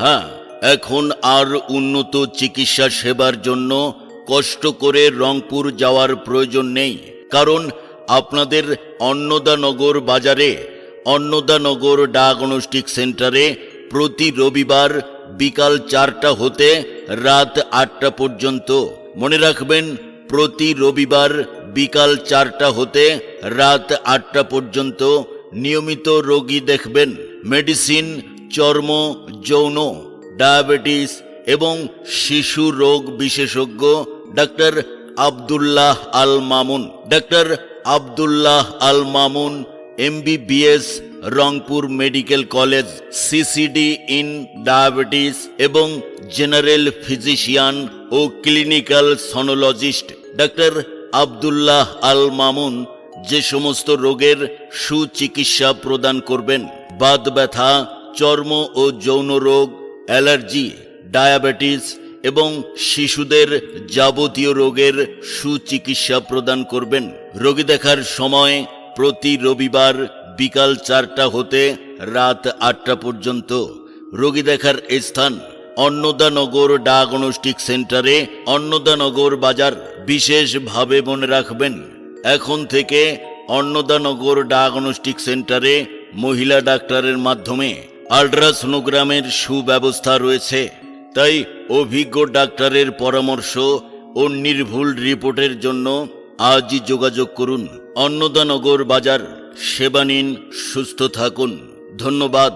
হ্যাঁ, এখন আর উন্নত চিকিৎসা সেবার জন্য কষ্ট করে রংপুর যাওয়ার প্রয়োজন নেই, কারণ আপনাদের অন্নদানগর বাজারে অন্নদানগর ডায়াগনস্টিক সেন্টারে প্রতি রবিবার বিকাল 4টা হতে রাত 8টা পর্যন্ত, মনে রাখবেন, প্রতি রবিবার বিকাল 4টা হতে রাত 8টা পর্যন্ত নিয়মিত রোগী দেখবেন। মেডিসিন, চর্ম, যৌন, ডায়াবেটিস এবং শিশু রোগ বিশেষজ্ঞ doctor Abdullah Al Mamun. Doctor Abdullah Al Mamun MBBS, Rangpur medical college, CCD in diabetes এবং জেনারেল ফিজিশিয়ান ও clinical sonologist. Doctor Abdullah Al Mamun যে সমস্ত রোগের সুচিকিৎসা প্রদান করবেন, বাত ব্যথা, চর্ম ও যৌন রোগ, অ্যালার্জি, ডায়াবেটিস এবং শিশুদের যাবতীয় রোগের সুচিকিৎসা প্রদান করবেন। রোগী দেখার সময় প্রতি রবিবার বিকাল 4টা হতে রাত 8টা পর্যন্ত। রোগী দেখার স্থান অন্নদানগর ডায়াগনস্টিক সেন্টারে, অন্নদানগর বাজার। বিশেষভাবে মনে রাখবেন, এখন থেকে অন্নদানগর ডায়াগনস্টিক সেন্টারে মহিলা ডাক্তারের মাধ্যমে আল্ট্রাসোনোগ্রামের সুব্যবস্থা রয়েছে। তাই অভিজ্ঞ ডাক্তারের পরামর্শ ও নির্ভুল রিপোর্টের জন্য আজই যোগাযোগ করুন। অন্নদানগর বাজার। সেবা নিন, সুস্থ থাকুন। ধন্যবাদ।